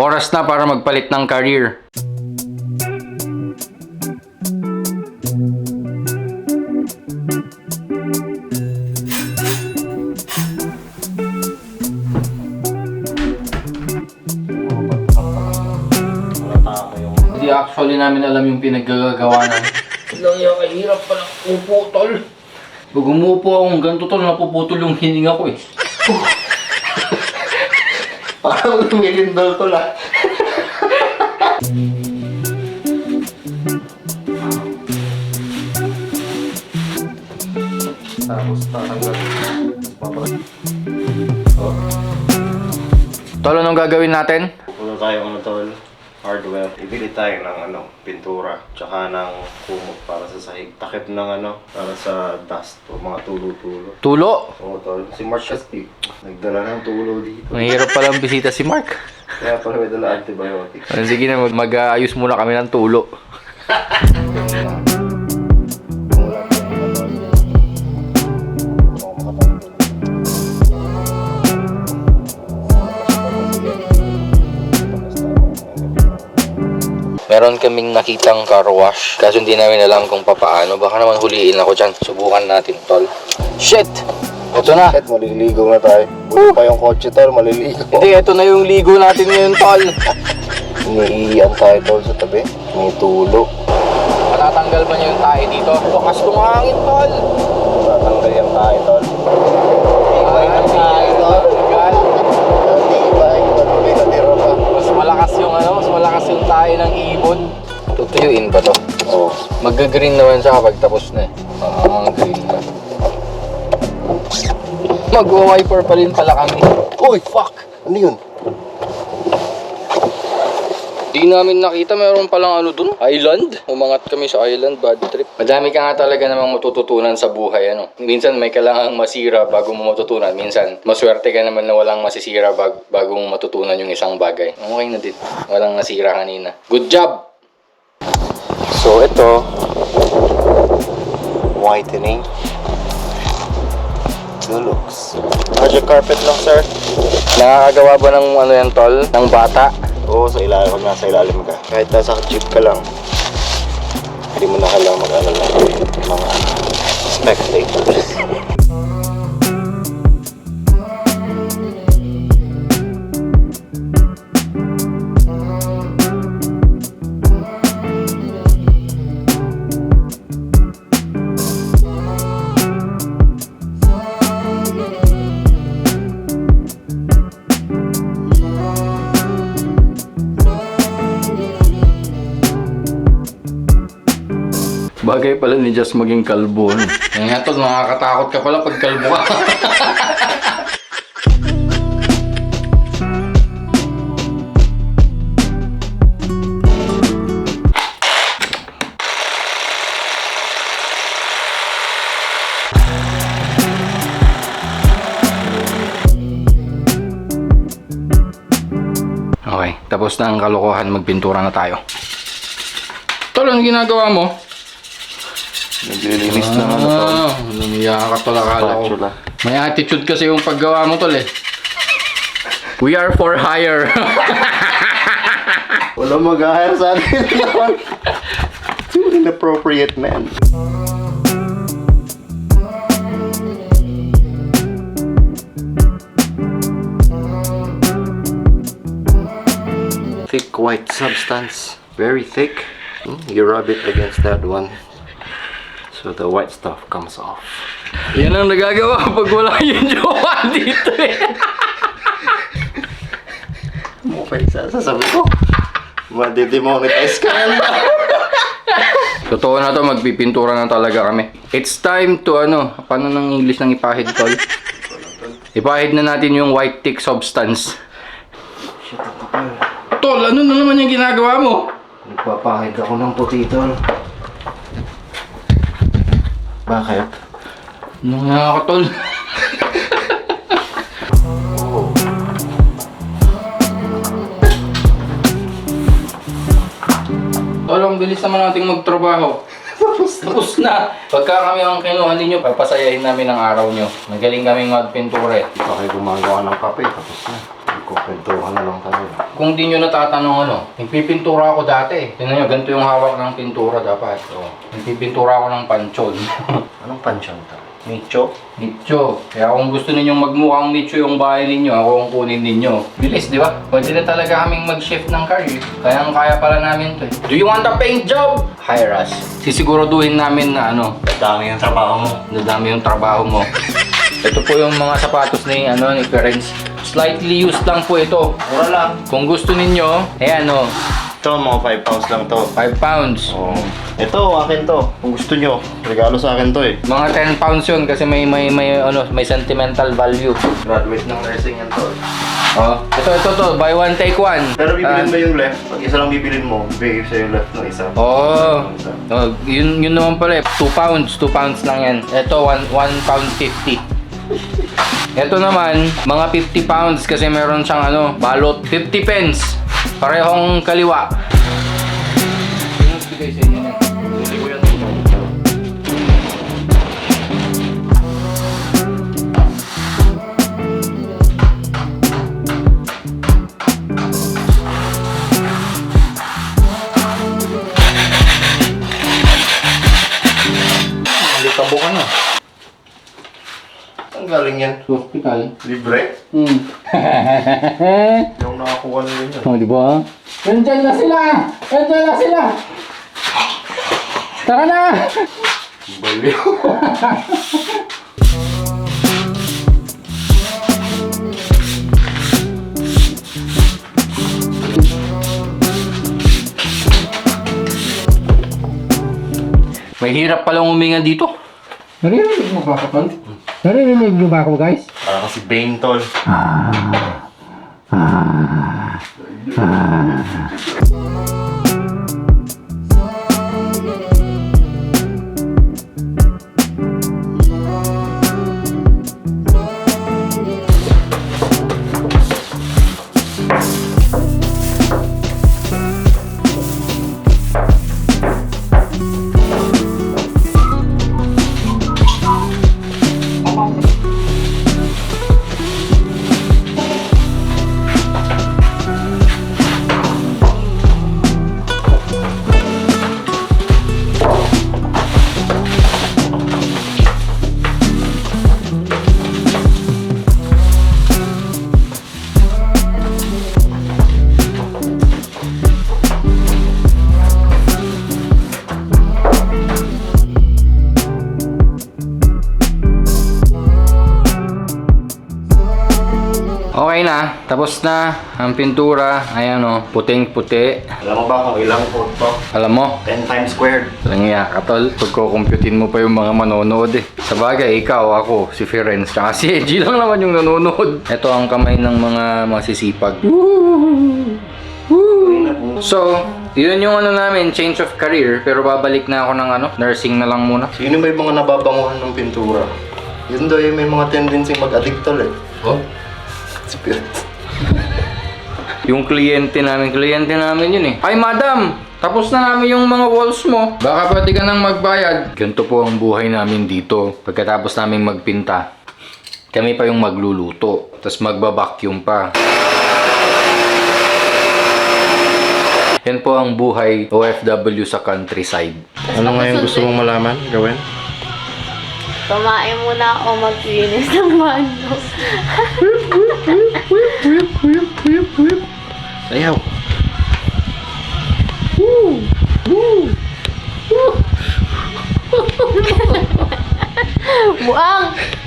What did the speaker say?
Oras na para magpalit ng career. Hindi actually namin alam yung pinaggagawa namin. Lang yung kahirap palang upo, tol. Pag umupo akong ganito, tol, napuputol yung hininga ko eh. Parang lumilindol to lang. Tapos tatanggal. Tol, anong gagawin natin? Puno tayo tol. Hardware. Ibili tayo ng pintura. Tsaka ng kumot para sa sahig. Takip ng para sa dust o mga tulo-tulo. Tulo? Oo tol. Si Mark kasi nagdala ng tulo dito. Mahirap palang bisita si Mark. Kaya pala may dala antibiotics. Sige na, mag-ayos muna kami ng tulo. Meron kaming nakitang car wash. Kaso hindi namin alam kung papaano. Baka naman huliin ako dyan. Subukan natin, tol. Shit! Ito na. Shit, maliligo na tayo. Buti pa yung kotse tol, maliligo. Hindi, ito na yung ligo natin ngayon, tol. Iniiyan tayo tol sa tabi. May tulo. Matatanggal ba niya yung tae dito? Bukas ng hangin, tol. Tatanggal yung tayo tol. Tibay ng tae, tol. Tibay, matuloy na tiro pa. Mas malakas yung tae ng ibon. Tutuyuin pa to. Oo. Mag-green naman siya kapag tapos na eh. Green na. Mag-wiper pa rin pala kami. Uy, fuck! Ano yun? Di namin nakita, meron palang dun, island. Umangat kami sa island, bad trip. Madami ka nga talaga namang matututunan sa buhay, Minsan may kailangang masira bago mo matutunan. Minsan, maswerte ka naman na walang masisira bago mo matutunan yung isang bagay. Okay na din. Walang nasira kanina. Good job! So ito, whitening. Good looks. Magic carpet lang sir. Nakakagawa ba ng yan, tol? Ng bata? Oo, sa ilalim, pag nasa ilalim ka. Kahit nasa jeep ka lang, hindi mo na kailangan mag-alala mga spectators. Bagay pala ni Just maging kalbo. Kaya nga tol, nakakatakot ka pala pag kalbo ka. Okay, tapos na ang kalokohan, magpintura na tayo. Tol, ano ginagawa mo? Naglilinis na tol. Lumiya ka pala, kala ko. Spatula. May attitude kasi yung paggawa mo, tol eh. We are for hire. Wala mag-hire sa akin naman. Too inappropriate man. Thick white substance. Very thick. You rub it against that one. So the white stuff comes off. Yan ang nagagawa pag wala yung jowa dito eh. Okay, sasabi ko. Madidemonetize ka na. Totoo na to, magpipintura na talaga kami. It's time to paano ng English ng ipahid, tol? Ipahid na natin yung white thick substance. Tol, ano na naman yung ginagawa mo? Nagpapahid ako ng puti, tol. Bakit? Ano nga ka, tol? Tol, ang bilis naman nating magtrabaho. Tapos na. Pagka kami ang kinuha ninyo, papasayahin namin ang araw nyo. Magaling kaming magpintura eh. Okay, gumagawa ng kape. Tapos na. Kukwentuhan na lang tayo. Kung di nyo natatanong ano, nagpipintura ako dati. Tingnan nyo, ganito yung hawak ng pintura dapat. So, nagpipintura ako ng panchon. Anong pansyon to? Micho? Micho. Kaya kung gusto ninyong magmukhang Micho yung bahay ninyo, ako ang kunin ninyo. Bilis, di ba? Pwede na talaga kaming mag-shift ng career. Kaya pala namin to eh. Do you want a paint job? Hire us. Sisiguraduhin namin na ano, Dami yung trabaho mo. nadami yung trabaho mo. Ito po yung mga sapatos ni Ferenc. Slightly used lang po ito. Mura lang. Kung gusto ninyo, ayan o, Ito, mga 5 pounds lang to. 5 pounds. Oh. Ito, akin to. Kung gusto nyo, regalo sa akin to eh. Mga 10 pounds yun kasi may sentimental value. Graduate ng nursing yan to. Oh, ito to, buy one take one. Pero bibilin mo yung left. Pag isa lang bibilin mo, bigay sa yung left ng isa. Oh, yun naman pala eh. 2 pounds lang yan. Ito, 1 pound 50. Ito naman, mga 50 pounds kasi meron siyang balot. 50 pence. Parehong kaliwa. Sino bigay sa inyo yan? Hindi ko yan. Likabo ka na. Ang galing yan. Hospital. Libre? Hmm. Yung nakakuha na yun. Oh, di ba? Nandyan na sila! Nandyan na sila! Tara na! Baliw. Mahirap palang huminga dito. Narinig mo ba ako, tol? Narinig mo ba ako, guys? Para kasi Bane, tol. Okay na, tapos na ang pintura. Ayan o, puting-puti. Alam mo ba kung ilang coat to? Alam mo, 10 times squared. lang iya katol, pagkukumputin mo pa yung mga manonood eh. Sa bagay, ikaw, ako, si Ferenc, tsaka si Edgy lang naman yung nanonood. Ito ang kamay ng mga masisipag. Woo! Woo! So, yun yung namin, change of career. Pero babalik na ako ng nursing na lang muna. Sino may mga nababanguhan ng pintura? Yun daw yung may mga tendency mag-addict tol eh. Oh? Spirit. Yung kliyente namin yun eh. Ay madam, tapos na namin yung mga walls mo. Baka pwede ka nang magbayad. Ganito po ang buhay namin dito. Pagkatapos namin magpinta, kami pa yung magluluto. Tapos magbabacuum pa. Yan po ang buhay OFW sa countryside. Ano nga yung gusto mong malaman? Gawin? Kumain muna ako maglinis ng manok. Sayaw. Buang!